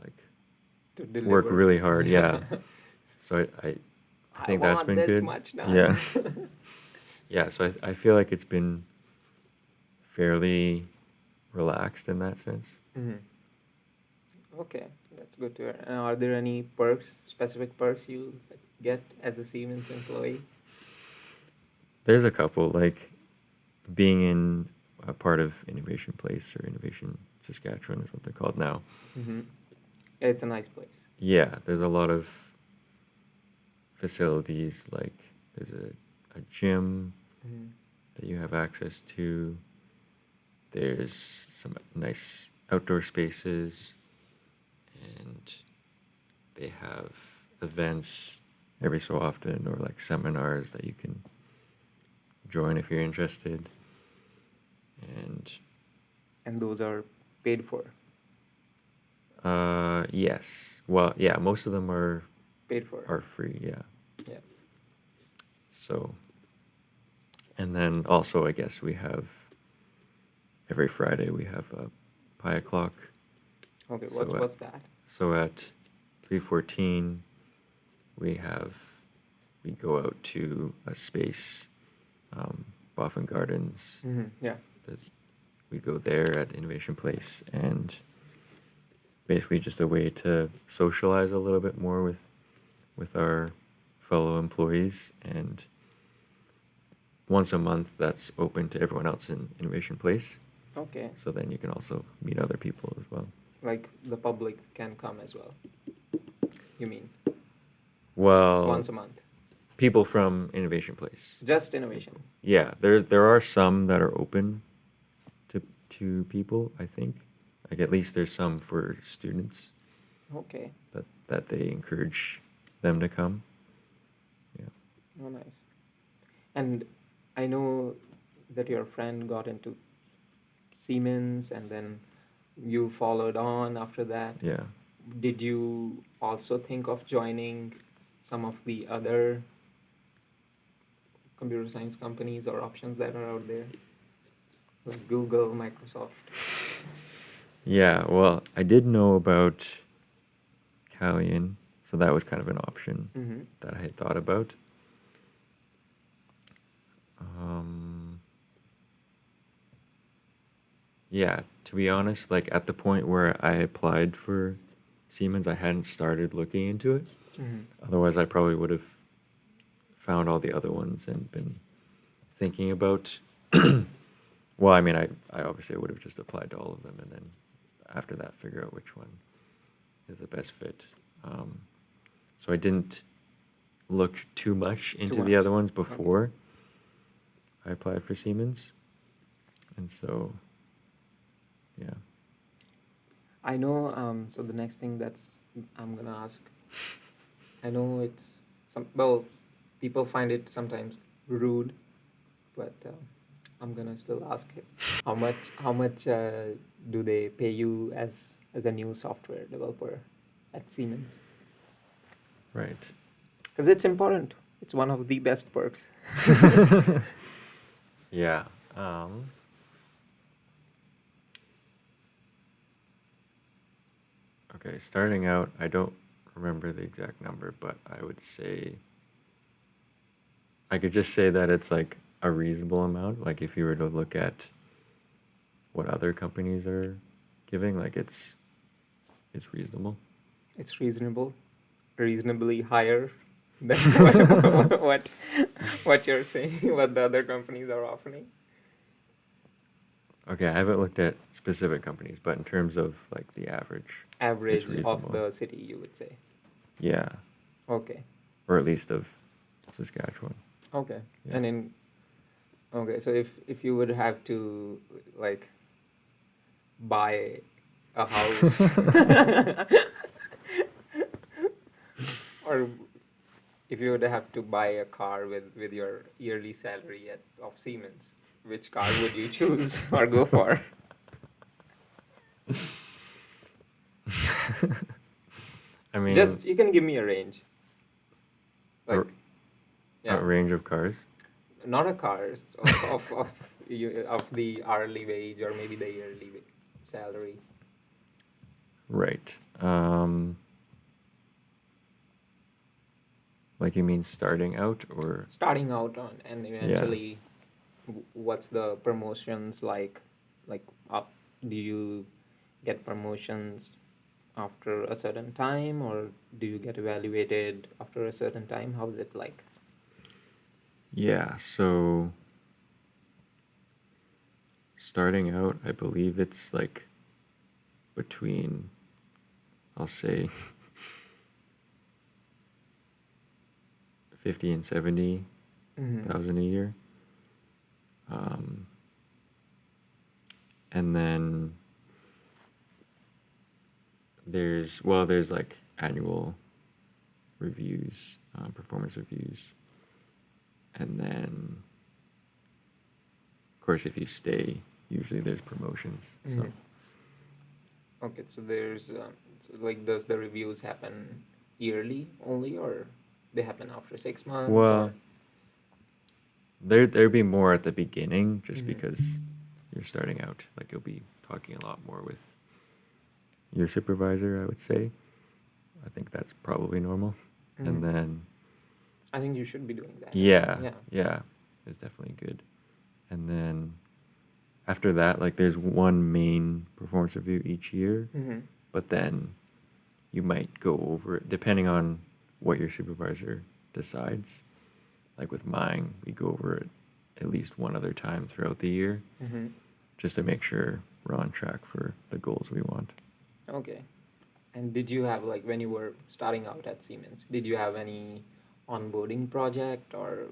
like To work deliver. really hard. Yeah. So I think that's want been this good. much done. Yeah. Yeah. So I feel like it's been fairly relaxed in that sense. Mm-hmm. Okay, that's good to hear. And are there any specific perks you get as a Siemens employee? There's a couple, like being in a part of Innovation Place, or Innovation Saskatchewan is what they're called now. Mm-hmm. It's a nice place. Yeah, there's a lot of facilities, like there's a gym Mm-hmm. that you have access to. There's some nice outdoor spaces, and they have events every so often, or like seminars that you can join if you're interested. And those are paid for. Yes. Well, yeah, most of them are Paid for. free, yeah. Yeah. So, and then also, I guess we have every Friday we have a Pi o'clock. Okay, So what's that? So at 3:14, we go out to a space, Boffin Gardens. Yeah. We go there at Innovation Place, and basically just a way to socialize a little bit more with our fellow employees. And once a month, that's open to everyone else in Innovation Place. Okay. So then you can also meet other people as well. Like the public can come as well. You mean Well, once a month? people from Innovation Place. Just innovation. Yeah, there are some that are open to people, I think. Like at least there's some for students Okay. that they encourage them to come. Yeah. Oh, nice. And I know that your friend got into Siemens and then you followed on after that. Yeah. Did you also think of joining some of the other computer science companies or options that are out there? Like Google, Microsoft. Yeah, well, I did know about Callian, so that was kind of an option that I had thought about. Yeah, to be honest, like at the point where I applied for Siemens, I hadn't started looking into it. Otherwise, I probably would have found all the other ones and been thinking about. Well, I mean, I obviously would have just applied to all of them, and then after that, figure out which one is the best fit. So I didn't look too much into the other ones before I applied for Siemens, and so, yeah. I know, so the next thing I'm gonna ask, I know it's people find it sometimes rude, but I'm gonna still ask it. How much do they pay you as a new software developer at Siemens? Right. Because it's important. It's one of the best perks. Yeah. Okay, starting out, I don't remember the exact number, but I would say, I could just say that it's like a reasonable amount. Like if you were to look at what other companies are giving, like it's reasonable. It's reasonably higher than what you're saying, what the other companies are offering. Okay, I haven't looked at specific companies, but in terms of like the Average of reasonable. the city, you would say. Yeah, Okay. or at least of Saskatchewan. Okay. Yeah. And so if you would have to like buy a house or if you would have to buy a car with your yearly salary of Siemens, which car would you choose or go for? I mean, Just you can give me a range. Like a range of cars. Not a cars of the hourly wage or maybe the yearly salary. Right. Like you mean starting out or? Starting out on and eventually, what's the promotions like? Like, do you get promotions after a certain time, or do you get evaluated after a certain time? How is it like? Yeah, so starting out, I believe it's like between, I'll say, 50 and 70,000 a year. And then there's like annual reviews, performance reviews. And then, of course, if you stay, usually there's promotions. So. Okay, so there's does the reviews happen yearly only, or they happen after 6 months? Well, there'd be more at the beginning, just because you're starting out. Like you'll be talking a lot more with your supervisor, I would say. I think that's probably normal. And then, I think you should be doing that. yeah, it's definitely good. And then after that, like there's one main performance review each year, but then you might go over it depending on what your supervisor decides. Like with mine, we go over it at least one other time throughout the year, just to make sure we're on track for the goals we want. Okay. And did you have, like, when you were starting out at Siemens, did you have any onboarding project, or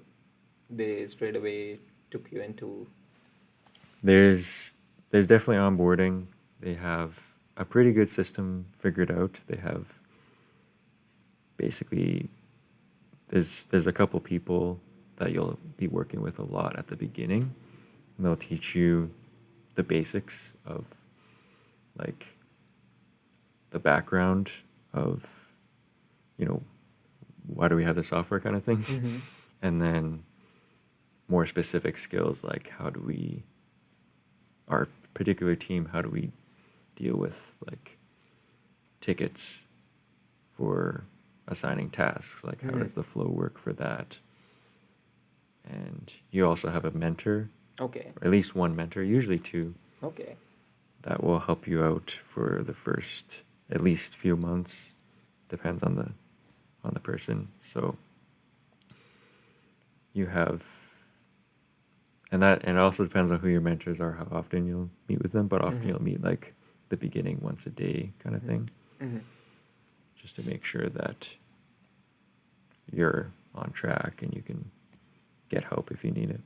they straight away took you into? There's definitely onboarding. They have a pretty good system figured out. They have basically there's a couple people that you'll be working with a lot at the beginning, and they'll teach you the basics of like the background of, you know, why do we have the software kind of thing, and then more specific skills like our particular team, how do we deal with like tickets for assigning tasks, like how does the flow work for that. And you also have a mentor, Okay. or at least one mentor, usually two, Okay. that will help you out for the first at least few months, depends on the person. So you have, and it also depends on who your mentors are, how often you'll meet with them, but often you'll meet like the beginning once a day kind of thing, just to make sure that you're on track and you can get help if you need it.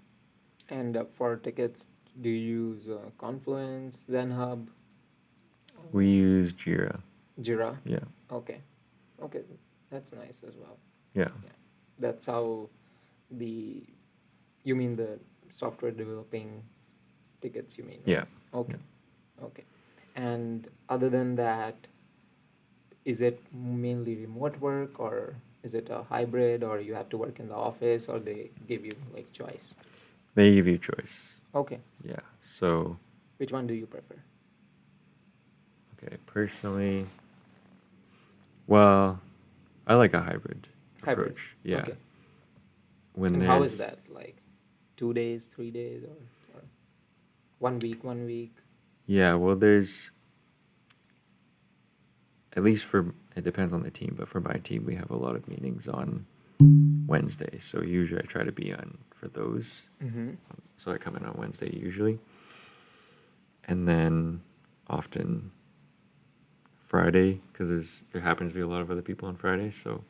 And for tickets, do you use Confluence, ZenHub? We use Jira. Jira? Yeah. Okay. Okay, that's nice as well. Yeah. Yeah. That's how you mean the software developing tickets, you mean? Right? Yeah. Okay. Okay. And other than that, is it mainly remote work, or is it a hybrid, or you have to work in the office, or they give you like choice? They give you choice. Okay. Yeah. So, Which one do you prefer? okay, personally, well, I like a hybrid approach. Yeah. Okay. When And how is there's- that? Like 2 days, 3 days, or 1 week, 1 week? Yeah, well, at least it depends on the team, but for my team, we have a lot of meetings on Wednesday. So usually I try to be on for those. So I come in on Wednesday usually. And then often Friday, because there happens to be a lot of other people on Friday. So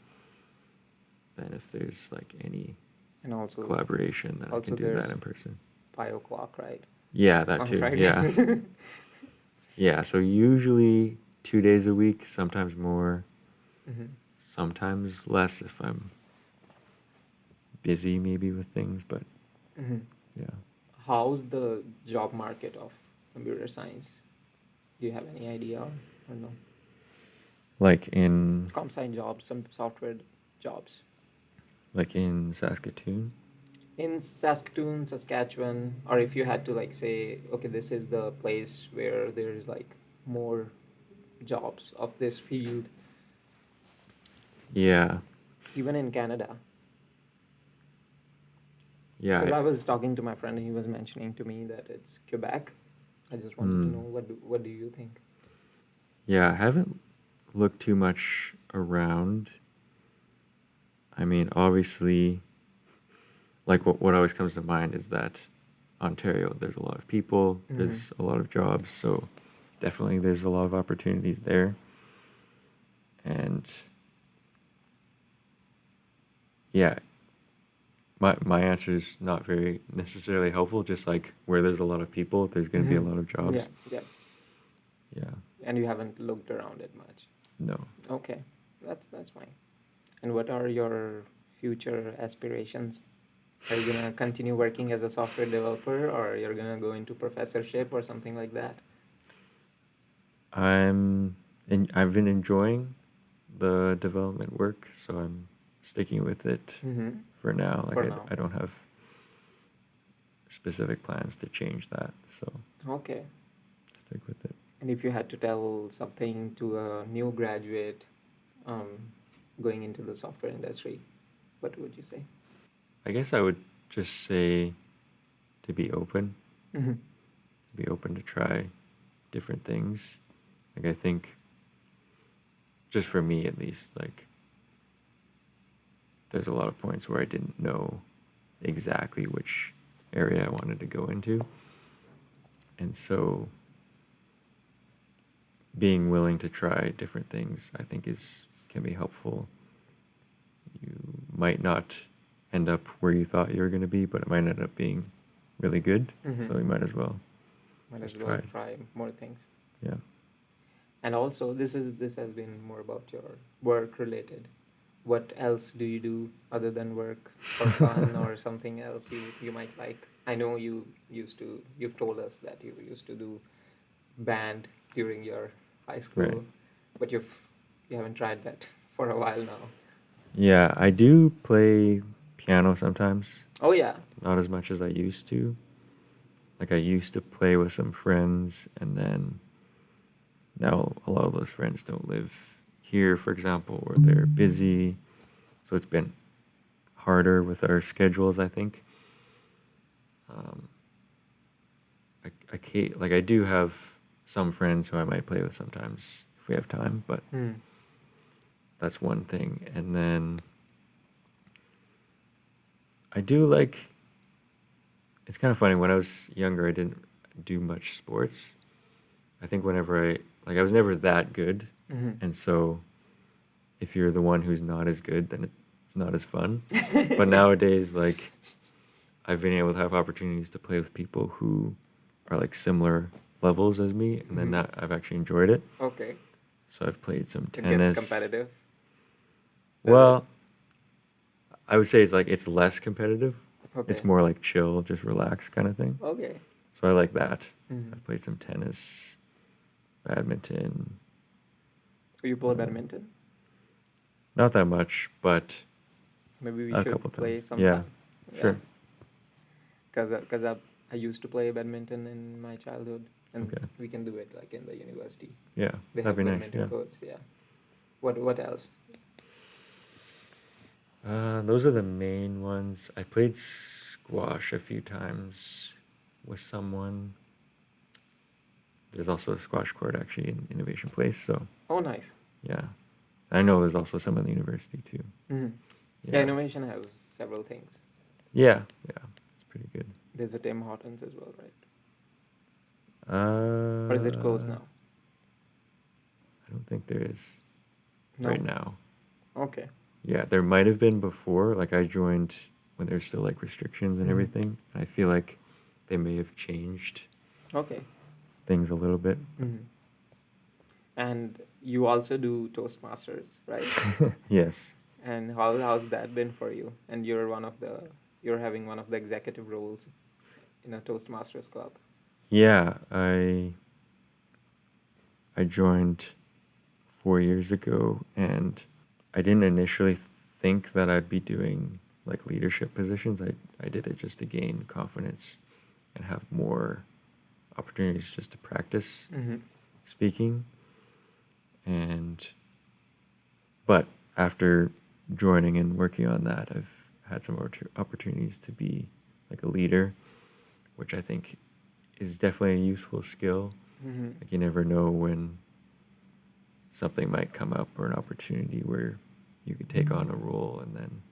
then if there's like any And also collaboration, then I also can do there's that in person. 5 o'clock, right? Yeah, that On too. Friday. Yeah. Yeah, so usually 2 days a week, sometimes more, sometimes less if I'm busy maybe with things, but yeah. How's the job market of computer science? Do you have any idea, or no? Like in Comp-Sci jobs, some software jobs. Saskatoon. In Saskatoon, Saskatchewan, or if you had to like say, okay, this is the place where there's like more jobs of this field, Yeah. even in Canada. Yeah. Because I was talking to my friend, and he was mentioning to me that it's Quebec. I just wanted to know, what do you think? Yeah, I haven't looked too much around. I mean, obviously, like what always comes to mind is that Ontario, there's a lot of people, there's a lot of jobs, so definitely there's a lot of opportunities there. And yeah, my answer is not very necessarily helpful, just like where there's a lot of people, there's going to be a lot of jobs. Yeah. Yeah. And you haven't looked around it much. No. Okay, that's fine. And what are your future aspirations? Are you gonna continue working as a software developer, or you're gonna go into professorship or something like that? I've been enjoying the development work, so I'm sticking with it for now. Like For now. I don't have specific plans to change that. So Okay. stick with it. And if you had to tell something to a new graduate um, going into the software industry, what would you say? I guess I would just say to be open, Mm-hmm. to be open to try different things. Like I think, just for me at least, like there's a lot of points where I didn't know exactly which area I wanted to go into. And so being willing to try different things, I think can be helpful. You might not end up where you thought you were going to be, but it might end up being really good. Mm-hmm. So you might as well Might just as well try it. try more things. Yeah. And also, this has been more about your work related. What else do you do other than work for fun or something else you might like? I know you've told us that you used to do band during your high school, Right. but you haven't tried that for a while now. Yeah, I do play piano sometimes, Oh yeah. not as much as I used to. Like I used to play with some friends, and then now a lot of those friends don't live here, for example, or they're busy. So it's been harder with our schedules, I think. I do have some friends who I might play with sometimes if we have time, but Hmm. that's one thing. And then I do like, it's kind of funny, when I was younger, I didn't do much sports. I think I was never that good. Mm-hmm. And so if you're the one who's not as good, then it's not as fun. But nowadays, like, I've been able to have opportunities to play with people who are like similar levels as me, and then I've actually enjoyed it. Okay. So I've played some It tennis. gets competitive. Well, I would say it's less competitive. Okay. It's more like chill, just relax kind of thing. Okay. So I like that. Mhm. I've played some tennis, badminton. You play badminton? Not that much, but Maybe we a should couple play times. sometime. Yeah, sure. Because I used to play badminton in my childhood, and Okay. we can do it like in the university. Yeah, They that'd have be nice. badminton Yeah. courts. Yeah. What else? Those are the main ones. I played squash a few times with someone. There's also a squash court actually in Innovation Place. So Oh, nice. yeah, I know there's also some in the university too. Mm-hmm. Yeah. Yeah, innovation has several things. Yeah, it's pretty good. There's a Tim Hortons as well, right? Or Or is it closed now? I don't think there is No? right now. Okay. Yeah, there might have been before. Like I joined when there's still like restrictions and Mhm. everything. I feel like they may have changed Okay. things a little bit. Mm-hmm. And you also do Toastmasters, right? Yes. And how's that been for you? And you're having one of the executive roles in a Toastmasters club. Yeah, I joined 4 years ago, and I didn't initially think that I'd be doing like leadership positions. I did it just to gain confidence and have more opportunities just to practice Mm-hmm. speaking. But after joining and working on that, I've had some opportunities to be like a leader, which I think is definitely a useful skill. Mm-hmm. Like you never know when something might come up or an opportunity where you could take on a role, and then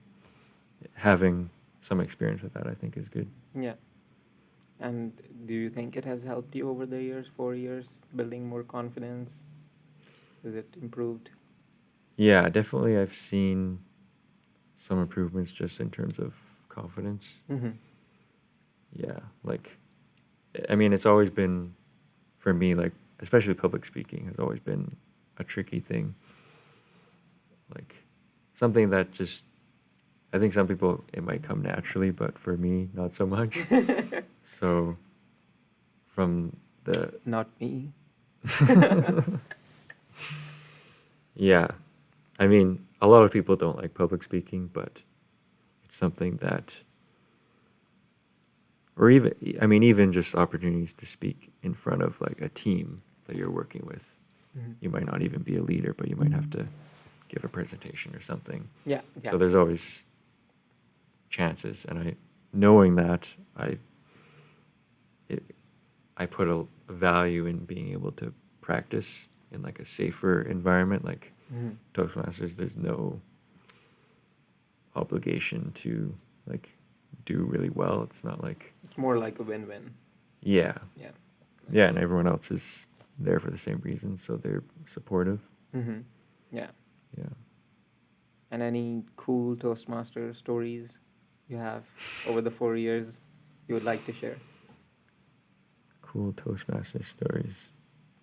having some experience with that, I think, is good. Yeah. And do you think it has helped you over the years, 4 years, building more confidence? Is it improved? Yeah, definitely. I've seen some improvements just in terms of confidence. Mm-hmm. Yeah, like, I mean, it's always been, for me, like, especially public speaking has always been a tricky thing. Like, something that just, I think some people, it might come naturally, but for me, not so much. So, from the... Not me. Yeah, I mean, a lot of people don't like public speaking, but it's something that or even just opportunities to speak in front of like a team that you're working with. You might not even be a leader, but you might have to give a presentation or something. Yeah. So there's always chances, and knowing that, I put a value in being able to practice in like a safer environment, like Toastmasters. There's no obligation to like do really well. It's not like, It's more like a win-win. yeah, Yeah. and everyone else is there for the same reason, so they're supportive. Yeah. Yeah. And any cool Toastmaster stories you have over the 4 years you would like to share? Cool Toastmaster stories.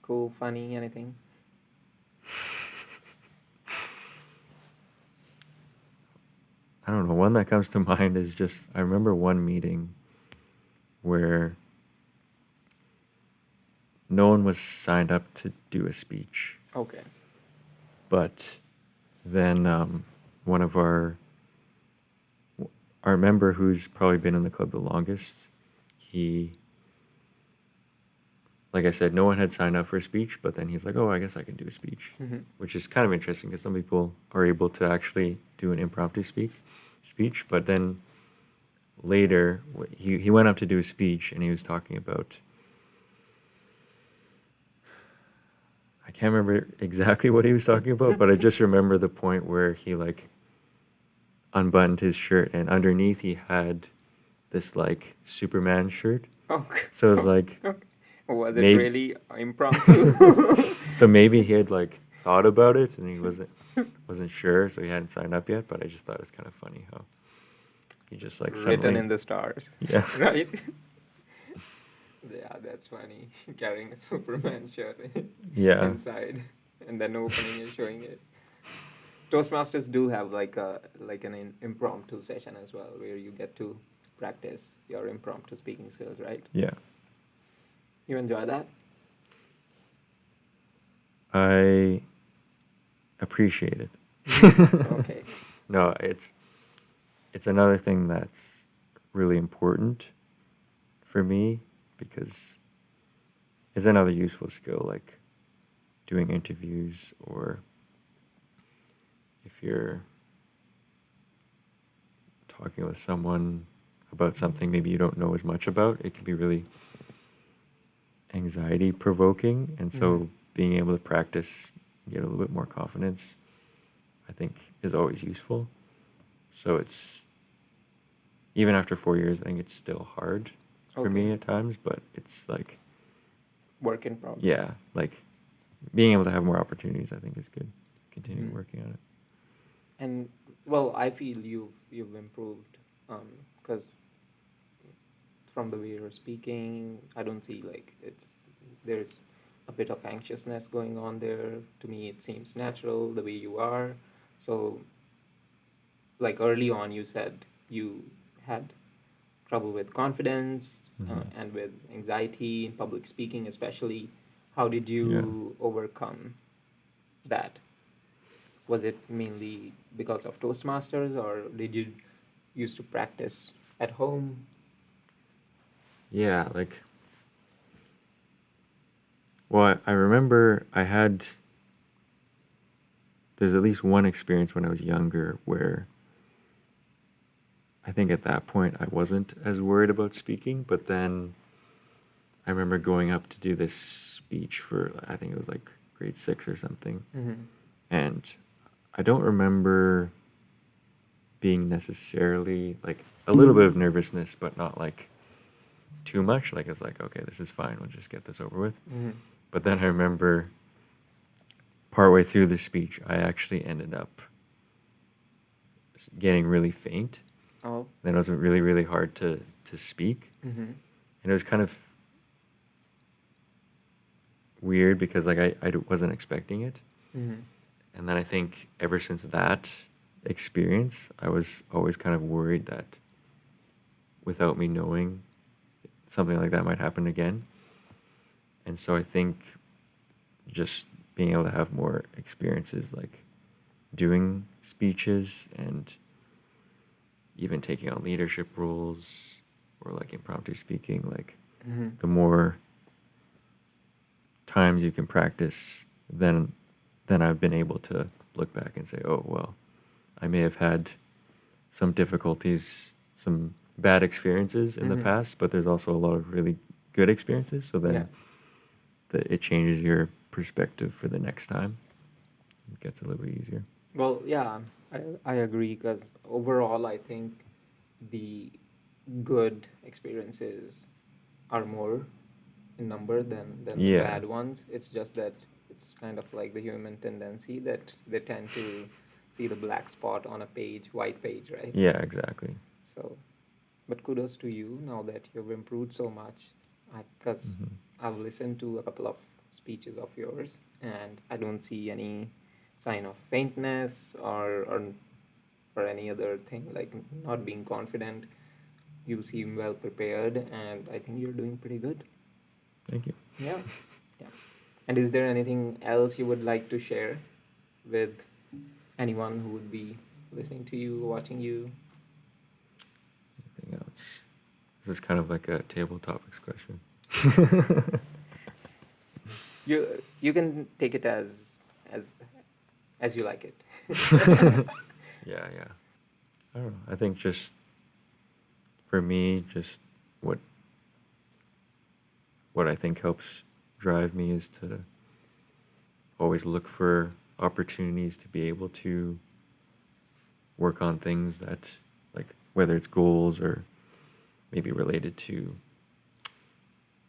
Cool, funny, anything? I don't know. One that comes to mind is just, I remember one meeting where no one was signed up to do a speech. Okay. But then one of our member who's probably been in the club the longest, he, like I said, no one had signed up for a speech, but then he's like, oh, I guess I can do a speech, which is kind of interesting because some people are able to actually do an impromptu speech. But then later, he went up to do a speech, and he was talking about, I can't remember exactly what he was talking about, but I just remember the point where he like unbuttoned his shirt, and underneath he had this like Superman shirt. Okay. So it was like, Was it maybe, really impromptu? so maybe he had like thought about it and he wasn't sure, so he hadn't signed up yet. But I just thought it was kind of funny how he just like Written suddenly, in the stars. yeah, Right? Yeah, that's funny. Carrying a Superman shirt yeah, inside and then opening and showing it. Toastmasters do have like an impromptu session as well, where you get to practice your impromptu speaking skills, right? yeah. You enjoy that? I appreciate it. Okay. No, it's another thing that's really important for me because it's another useful skill, like doing interviews, or if you're talking with someone about something maybe you don't know as much about, it can be really anxiety provoking. And so being able to practice, get a little bit more confidence, I think is always useful. So it's, even after 4 years, I think it's still hard for me at times, but it's like, Work in progress. yeah, like being able to have more opportunities, I think is good. Continue working on it. And well, I feel you've improved because from the way you're speaking, I don't see like there's a bit of anxiousness going on there. To me, it seems natural the way you are. So, like early on, you said you had trouble with confidence and with anxiety in public speaking, especially. How did you overcome that? Was it mainly because of Toastmasters, or did you used to practice at home? Yeah, like, well, I remember there's at least one experience when I was younger where I think at that point I wasn't as worried about speaking, but then I remember going up to do this speech for, I think it was like grade 6 or something. And I don't remember being necessarily like a little bit of nervousness, but not like too much. Like it's like, okay, this is fine. We'll just get this over with. But then I remember partway through the speech, I actually ended up getting really faint. Oh. Then it was really, really hard to speak. And it was kind of weird because like I wasn't expecting it. And then I think ever since that experience, I was always kind of worried that without me knowing, something like that might happen again. And so I think just being able to have more experiences like doing speeches and even taking on leadership roles or like impromptu speaking, like Mm-hmm. the more times you can practice, then I've been able to look back and say, oh well, I may have had some difficulties, some bad experiences in the Mm-hmm. past, but there's also a lot of really good experiences. So Yeah. then it changes your perspective for the next time. It gets a little bit easier. Well, yeah, I agree because overall, I think the good experiences are more in number than the Yeah. bad ones. It's just that it's kind of like the human tendency that they tend to see the black spot on a page, white page, right? Yeah, exactly. So, but kudos to you now that you've improved so much. Because Mhm. I've listened to a couple of speeches of yours, and I don't see any sign of faintness or any other thing like not being confident. You seem well prepared, and I think you're doing pretty good. Thank you. Yeah, yeah. And is there anything else you would like to share with anyone who would be listening to you, watching you? Anything else? This is kind of like a table topics question. You can take it as as you like it. Yeah, yeah. I don't know. I think just for me, just what I think helps drive me is to always look for opportunities to be able to work on things that, like, whether it's goals or maybe related to,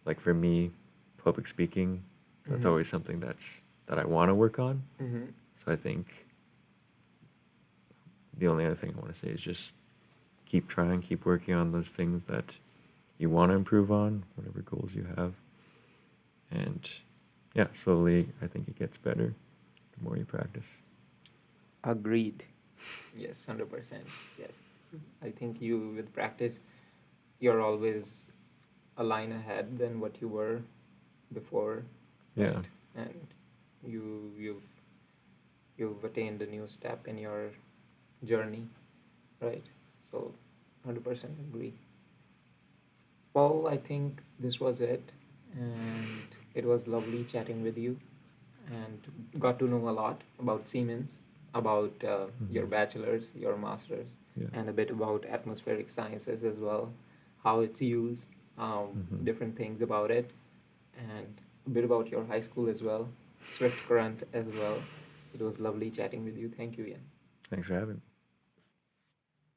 like, for me, public speaking, that's Mhm. always something that I want to work on. Mm-hmm. So I think the only other thing I want to say is just keep trying, keep working on those things that you want to improve on, whatever goals you have. And yeah, slowly I think it gets better the more you practice. Agreed. Yes, 100%. Yes. I think you, with practice, you're always a line ahead than what you were before, Yeah. right? And you've attained a new step in your journey, right? So, 100% agree. Well, I think this was it, and it was lovely chatting with you, and got to know a lot about Siemens, about your Mhm. bachelor's, your master's, Yeah. and a bit about atmospheric sciences as well, how it's used, Mhm. different things about it, and a bit about your high school as well, Swift Current as well. It was lovely chatting with you. Thank you, Ian. Thanks for having me.